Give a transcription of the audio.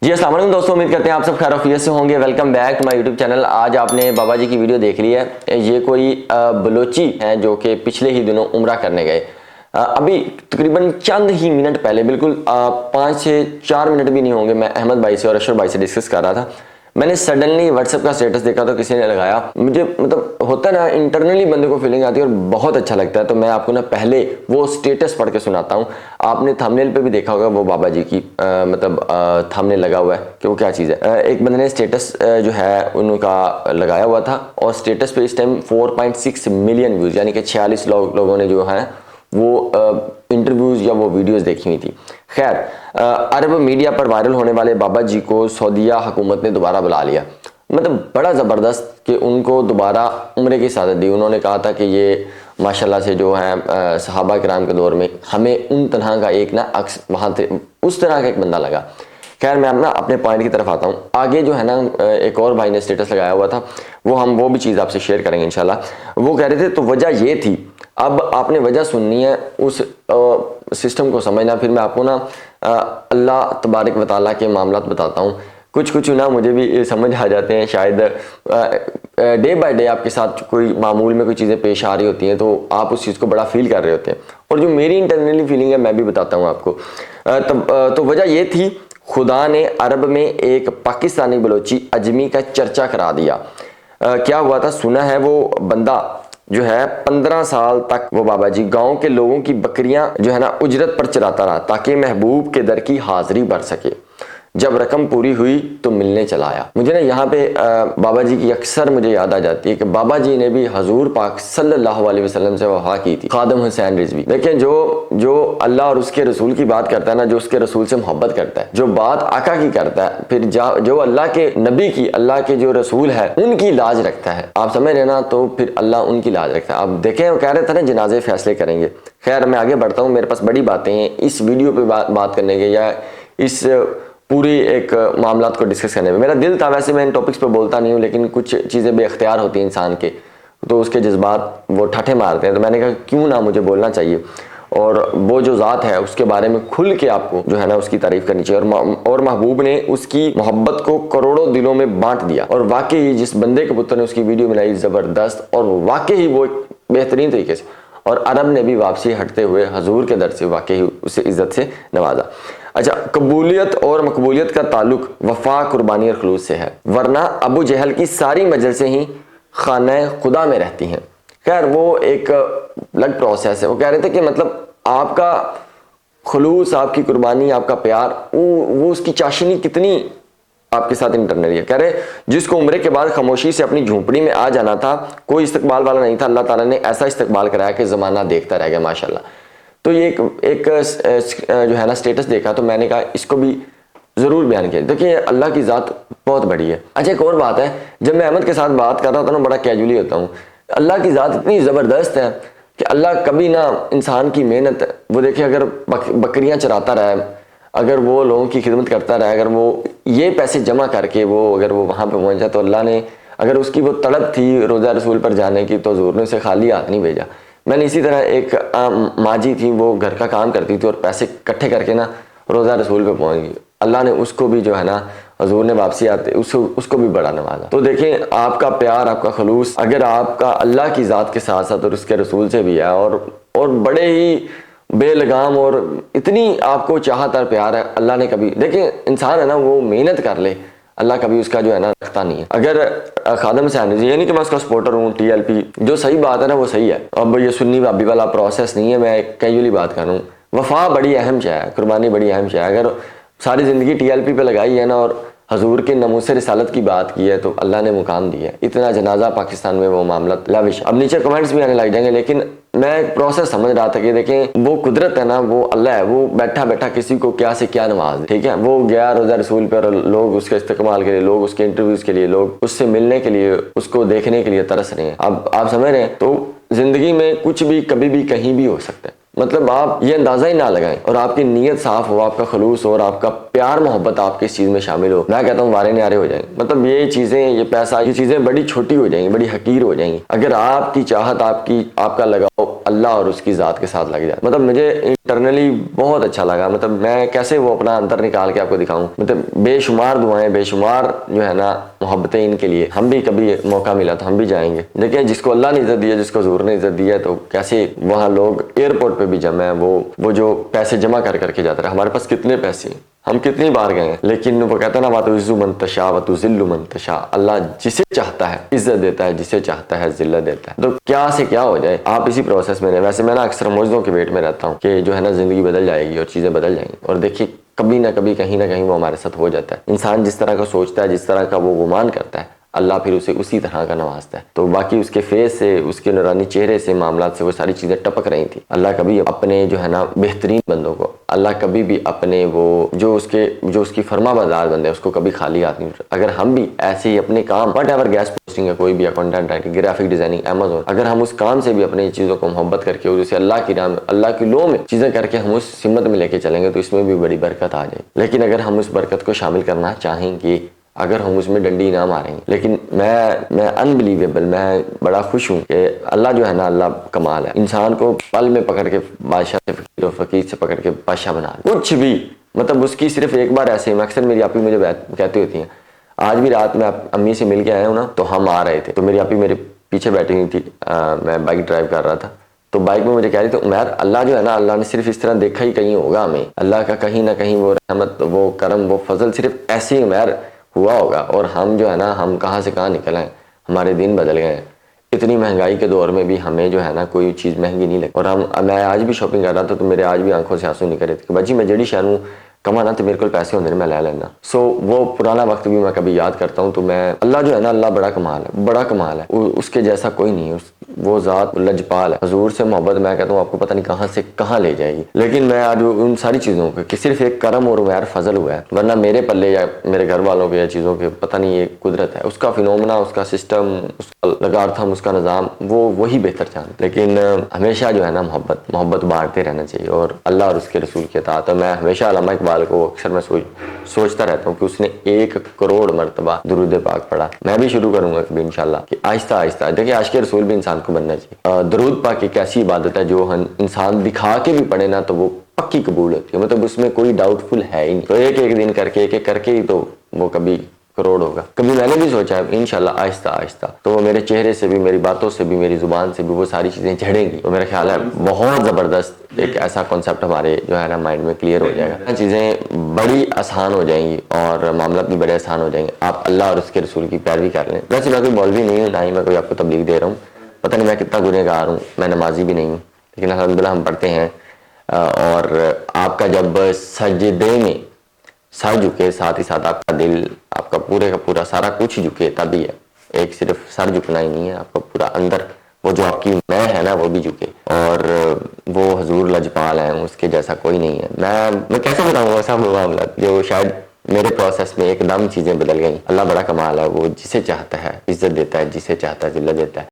جی السلام علیکم دوستوں، امید کرتے ہیں آپ سب خیر وافیت سے ہوں گے۔ Welcome back to my YouTube channel. آج آپ نے بابا جی کی ویڈیو دیکھ لی ہے۔ یہ کوئی بلوچی ہیں جو کہ پچھلے ہی دنوں عمرہ کرنے گئے۔ ابھی تقریباً چند ہی منٹ پہلے، بالکل 5 سے 4 منٹ بھی نہیں ہوں گے، میں احمد بھائی سے اور اشرف بھائی سے ڈسکس کر رہا تھا۔ میں نے سڈنلی واٹس ایپ کا اسٹیٹس دیکھا تو کسی نے لگایا، مجھے مطلب ہوتا ہے نا انٹرنلی بندے کو فیلنگ آتی ہے اور بہت اچھا لگتا ہے، تو میں آپ کو نا پہلے وہ اسٹیٹس پڑھ کے سناتا ہوں۔ آپ نے تھمبنیل پہ بھی دیکھا ہوگا، وہ بابا جی کی مطلب تھمبنیل لگا ہوا ہے کہ وہ کیا چیز ہے۔ ایک بندے نے اسٹیٹس جو ہے ان کا لگایا ہوا تھا، اور اسٹیٹس پہ اس ٹائم 4.6 ملین ویوز، یعنی کہ 46 لوگوں نے جو ہیں وہ انٹرویوز یا وہ ویڈیوز دیکھی ہوئی تھی۔ خیر، عرب میڈیا پر وائرل ہونے والے بابا جی کو سعودیہ حکومت نے دوبارہ بلا لیا۔ مطلب بڑا زبردست کہ ان کو دوبارہ عمرے کی سعادت دی۔ انہوں نے کہا تھا کہ یہ ماشاءاللہ سے جو ہے صحابہ کرام کے دور میں ہمیں ان طرح کا ایک نا عکس وہاں اس طرح کا ایک بندہ لگا۔ خیر، میں نا اپنے پوائنٹ کی طرف آتا ہوں۔ آگے جو ہے نا ایک اور بھائی نے اسٹیٹس لگایا ہوا تھا، وہ بھی چیز آپ سے شیئر کریں گے انشاءاللہ۔ وہ کہہ رہے تھے تو وجہ یہ تھی، اب آپ نے وجہ سننی ہے، اس سسٹم کو سمجھنا، پھر میں آپ کو نا اللہ تبارک و تعالیٰ کے معاملات بتاتا ہوں۔ کچھ نا مجھے بھی سمجھ آ جاتے ہیں، شاید ڈے بائی ڈے آپ کے ساتھ کوئی معمول میں کوئی چیزیں پیش آ رہی ہوتی ہیں تو آپ اس چیز کو بڑا فیل کر رہے ہوتے ہیں، اور جو میری انٹرنلی فیلنگ ہے میں بھی بتاتا ہوں آپ کو۔ تو وجہ یہ تھی، خدا نے عرب میں ایک پاکستانی بلوچی اجمی کا چرچا کرا دیا۔ کیا ہوا تھا سنا ہے، وہ بندہ جو ہے 15 سال تک وہ بابا جی گاؤں کے لوگوں کی بکریاں جو ہے نا اجرت پر چراتا رہا تاکہ محبوب کے در کی حاضری بڑھ سکے۔ جب رقم پوری ہوئی تو ملنے چلا آیا۔ مجھے نا یہاں پہ بابا جی کی اکثر مجھے یاد آ جاتی ہے کہ بابا جی نے بھی حضور پاک صلی اللہ علیہ وسلم سے وفا کی تھی۔ خادم حسین رضوی، دیکھیں جو اللہ اور اس کے رسول کی بات کرتا ہے نا، جو اس کے رسول سے محبت کرتا ہے، جو بات آقا کی کرتا ہے، پھر جو اللہ کے نبی کی، اللہ کے جو رسول ہے ان کی لاج رکھتا ہے، آپ سمجھ رہے نا، تو پھر اللہ ان کی لاج رکھتا ہے۔ آپ دیکھیں، وہ کہہ رہے تھے نا جنازے فیصلے کریں گے۔ خیر، میں آگے بڑھتا ہوں، میرے پاس بڑی باتیں ہیں اس ویڈیو پہ بات کرنے کے، یا اس پوری ایک معاملات کو ڈسکس کرنے میں۔ میرا دل تھا، ویسے میں ان ٹاپکس پہ بولتا نہیں ہوں، لیکن کچھ چیزیں بے اختیار ہوتی ہیں انسان کے، تو اس کے جذبات وہ ٹھٹھے مارتے ہیں، تو میں نے کہا کیوں نہ مجھے بولنا چاہیے، اور وہ جو ذات ہے اس کے بارے میں کھل کے آپ کو جو ہے نا اس کی تعریف کرنی چاہیے۔ اور محبوب نے اس کی محبت کو کروڑوں دلوں میں بانٹ دیا، اور واقعی جس بندے کے پتر نے اس کی ویڈیو بنائی زبردست، اور واقعی وہ بہترین طریقے سے، اور عرب نے بھی واپسی ہٹتے ہوئے حضور کے در سے واقعی اسے عزت سے نوازا۔ اچھا، قبولیت اور مقبولیت کا تعلق وفا، قربانی اور خلوص سے ہے، ورنہ ابو جہل کی ساری مجلسیں ہی خانہ خدا میں رہتی ہیں۔ خیر، وہ ایک الگ پروسیس ہے۔ وہ کہہ رہے تھے کہ مطلب آپ کا خلوص، آپ کی قربانی، آپ کا پیار، وہ اس کی چاشنی کتنی آپ کے ساتھ انٹرنلی ہے۔ کہہ رہے جس کو عمرے کے بعد خاموشی سے اپنی جھونپڑی میں آ جانا تھا، کوئی استقبال والا نہیں تھا، اللہ تعالیٰ نے ایسا استقبال کرایا کہ زمانہ دیکھتا رہ گیا ماشاءاللہ۔ تو یہ ایک جو ہے نا اسٹیٹس دیکھا تو میں نے کہا اس کو بھی ضرور بیان کیا۔ دیکھیں اللہ کی ذات بہت بڑی ہے۔ اچھا، ایک اور بات ہے، جب میں احمد کے ساتھ بات کر رہا ہوتا ہوں نا، بڑا کیجولی ہوتا ہوں۔ اللہ کی ذات اتنی زبردست ہے کہ اللہ کبھی نہ انسان کی محنت، وہ دیکھیں اگر بکریاں چراتا رہے، اگر وہ لوگوں کی خدمت کرتا رہے، اگر وہ یہ پیسے جمع کر کے اگر وہ وہاں پہ پہنچ جائے، تو اللہ نے اگر اس کی وہ طلب تھی روضہ رسول پر جانے کی، تو حضور نے اسے خالی ہاتھ نہیں بھیجا۔ میں نے اسی طرح ایک ماں جی تھی، وہ گھر کا کام کرتی تھی اور پیسے اکٹھے کر کے نا روضہ رسول پہ پہنچ گئی، اللہ نے اس کو بھی جو ہے نا حضور نے واپسی آتے اس کو بھی بڑا نوازا۔ تو دیکھیں آپ کا پیار، آپ کا خلوص اگر آپ کا اللہ کی ذات کے ساتھ ساتھ اور اس کے رسول سے بھی ہے، اور بڑے ہی بے لگام اور اتنی آپ کو چاہت اور پیار ہے، اللہ نے کبھی، دیکھیں انسان ہے نا وہ محنت کر لے، اللہ کبھی اس کا جو ہے نا رکھتا نہیں ہے۔ اگر خادم حسین رضوی، یعنی کہ میں اس کا سپورٹر ہوں، ٹی ایل پی، جو صحیح بات ہے نا وہ صحیح ہے، اب یہ سنی بابی والا پروسیس نہیں ہے، میں کیجولی بات کر رہا ہوں۔ وفا بڑی اہم شے ہے، قربانی بڑی اہم شے ہے۔ اگر ساری زندگی ٹی ایل پی پہ لگائی ہے نا، اور حضور کے ناموس رسالت کی بات کی ہے، تو اللہ نے مقام دیا ہے۔ اتنا جنازہ پاکستان میں وہ معاملات لاوش۔ اب نیچے کمنٹس بھی آنے لگ جائیں گے، لیکن میں ایک پروسیس سمجھ رہا تھا کہ دیکھیں وہ قدرت ہے نا، وہ اللہ ہے، وہ بیٹھا بیٹھا کسی کو کیا سے کیا نواز دے، ٹھیک ہے۔ وہ گیا روضہ رسول پر، لوگ اس کے استقبال کے لیے، لوگ اس کے انٹرویوز کے لیے، لوگ اس سے ملنے کے لیے، اس کو دیکھنے کے لیے ترس رہے ہیں۔ اب آپ سمجھ رہے ہیں، تو زندگی میں کچھ بھی کبھی بھی کہیں بھی ہو سکتا ہے۔ مطلب آپ یہ اندازہ ہی نہ لگائیں اور آپ کی نیت صاف ہو, آپ کا خلوص ہو اور آپ کا پیار محبت آپ کے اس چیز میں شامل ہو, میں کہتا ہوں وارے نیارے ہو جائیں. مطلب یہ چیزیں, یہ پیسہ, یہ چیزیں بڑی چھوٹی ہو جائیں گی, بڑی حقیر ہو جائیں گی اگر آپ کی چاہت, آپ کا لگاؤ اللہ اور اس کی ذات کے ساتھ لگ جائے. مطلب مجھے انٹرنلی بہت اچھا لگا. مطلب میں کیسے وہ اپنا اندر نکال کے آپ کو دکھاؤں. مطلب بے شمار دعائیں, بے شمار جو ہے نا محبتیں ان کے لیے. ہم بھی کبھی موقع ملا تو ہم بھی جائیں گے. دیکھیں جس کو اللہ نے عزت دی ہے, جس کو حضور نے عزت دی ہے, تو کیسے وہاں لوگ ایئرپورٹ پہ بھی جمع ہیں, وہ جو پیسے جمع کر کے جاتے ہیں. ہمارے پاس کتنے پیسے ہیں, ہم کتنی بار گئے ہیں, لیکن وہ کہتا ہے نا وَتُعِزُّ مَن تَشَاءُ وَتُذِلُّ مَن تَشَاءُ. اللہ جسے چاہتا ہے عزت دیتا ہے, جسے چاہتا ہے ذلت دیتا ہے. تو کیا سے کیا ہو جائے, آپ اسی پروسیس میں رہیں. ویسے میں نا اکثر موجودوں کے ویٹ میں رہتا ہوں کہ جو ہے نا زندگی بدل جائے گی اور چیزیں بدل جائیں گی, اور دیکھیے کبھی نہ کبھی کہیں نہ کہیں وہ ہمارے ساتھ ہو جاتا ہے. انسان جس طرح کا سوچتا ہے, جس طرح کا وہ گمان کرتا ہے, اللہ پھر اسے اسی طرح کا نوازتا ہے. تو باقی اس کے فیس سے, اس کے نورانی چہرے سے, معاملات سے وہ ساری چیزیں ٹپک رہی تھی. اللہ کبھی اپنے جو ہے نا بہترین بندوں کو, اللہ کبھی بھی اپنے وہ جو اس کی فرما بردار بندے ہیں اس کو کبھی خالی ہاتھ نہیں اٹھاتا. اگر ہم بھی ایسے ہی اپنے کام وٹ ایور, گیس پوسٹنگ ہے, کوئی بھی content writing, graphic designing, Amazon, اگر ہم اس کام سے بھی اپنی چیزوں کو محبت کر کے اور اسے اللہ کی راہ میں, اللہ کی لو میں چیزیں کر کے ہم اس سمت میں لے کے چلیں گے تو اس میں بھی بڑی برکت آ جائے. لیکن اگر ہم اس برکت کو شامل کرنا چاہیں گے, اگر ہم اس میں ڈنڈی نہ ماریں گے. لیکن میں انبلیویبل, میں بڑا خوش ہوں کہ اللہ جو ہے نا, اللہ کمال ہے. انسان کو پل میں پکڑ کے بادشاہ سے فقیر اور فقیر سے پکڑ کے بادشاہ بنا دے. کچھ بھی مطلب اس کی صرف ایک بار ایسے ہی, اکثر میری آپی مجھے کہتی ہوتی ہیں, آج بھی رات میں امی سے مل کے آیا ہوں نا, تو ہم آ رہے تھے تو میری آپی میرے پیچھے بیٹھی ہوئی تھی, میں بائک ڈرائیو کر رہا تھا, تو بائک میں مجھے کہہ رہی تھی عمیر, اللہ جو ہے نا, اللہ نے صرف اس طرح دیکھا ہی کہیں ہوگا ہمیں, اللہ کا کہیں نہ کہیں وہ رحمت, وہ کرم, وہ فضل صرف ایسے ہی عمیر ہوا ہوگا, اور ہم جو ہے نا, ہم کہاں سے کہاں نکل آئے, ہمارے دن بدل گئے ہیں. اتنی مہنگائی کے دور میں بھی ہمیں جو ہے نا کوئی چیز مہنگی نہیں لگتی. اور میں آج بھی شاپنگ کر رہا تھا تو میرے آج بھی آنکھوں سے آنسو نکل رہے تھے کہ بچی میں جڑی شہر ہوں کمانا تو میرے کو پیسے ہوندے میں لے لینا. سو وہ پرانا وقت بھی میں کبھی یاد کرتا ہوں تو میں, اللہ جو ہے نا, اللہ بڑا کمال ہے, بڑا کمال ہے, اس کے جیسا کوئی نہیں ہے. وہ ذات لجپال ہے. حضور سے محبت میں کہتا ہوں آپ کو پتہ نہیں کہاں سے کہاں لے جائے گی. لیکن میں آج ان ساری چیزوں کو کہ صرف ایک کرم اور عمیر فضل ہوا ہے, ورنہ میرے پلے یا میرے گھر والوں کے یا چیزوں کے پتہ نہیں, یہ قدرت ہے, اس کا فینومنا, اس کا سسٹم, اس کا لگارتھم, اس کا نظام, وہی بہتر جانتا. لیکن ہمیشہ جو ہے نا محبت بانٹتے رہنا چاہیے اور اللہ اور اس کے رسول کی اطاعت. اور میں ہمیشہ علامہ اقبال کو اکثر میں سوچتا رہتا ہوں کہ اس نے 1 کروڑ مرتبہ درود پاک پڑھا. میں بھی شروع کروں گا کبھی انشاءاللہ کہ آہستہ آہستہ. دیکھیں عاشق رسول بھی انسان کو بننا چاہیے. درود پاک ایک ایسی عبادت ہے جو انسان دکھا کے بھی پڑھے نا تو وہ پکی قبول ہوتی ہے. مطلب اس میں کوئی ڈاؤٹ فل ہے ہی نہیں. تو ایک دن کر کے, ایک کر کے ہی تو وہ کبھی کروڑ ہوگا. کبھی میں نے بھی سوچا ہے انشاءاللہ آہستہ آہستہ تو میرے چہرے سے بھی, میری باتوں سے بھی, میری زبان سے بھی وہ ساری چیزیں جھڑیں گی. تو میرا خیال ہے بہت زبردست ایک ایسا کنسیپٹ ہمارے جو ہے نا مائنڈ میں کلیئر ہو جائے گا. چیزیں بڑی آسان ہو جائیں گی اور معاملات بھی بڑے آسان ہو جائیں گے. آپ اللہ اور اس کے رسول کی پیروی کر لیں. ویسے میں کوئی مولوی نہیں ہوں, نہ ہی میں کوئی آپ کو تبلیغ دے رہا ہوں. پتہ نہیں میں کتنا گنہگار ہوں, میں نمازی بھی نہیں ہوں, لیکن الحمدللہ ہم پڑھتے ہیں. اور آپ کا جب سجدے میں سر جھکے, ساتھ ہی ساتھ آپ کا دل, آپ کا پورے کا پورا سارا کچھ جھکے, تبھی ہے. ایک صرف سر جھکنا ہی نہیں ہے, آپ کا پورا اندر وہ جو آپ کی میں ہے نا وہ بھی جھکے. اور وہ حضور لجپال ہیں, اس کے جیسا کوئی نہیں ہے. میں کیسے بتاؤں گا سب معاملات جو شاید میرے پروسیس میں ایک دم چیزیں بدل گئیں. اللہ بڑا کمال ہے, وہ جسے چاہتا ہے عزت دیتا ہے, جسے چاہتا ہے ذلت دیتا ہے.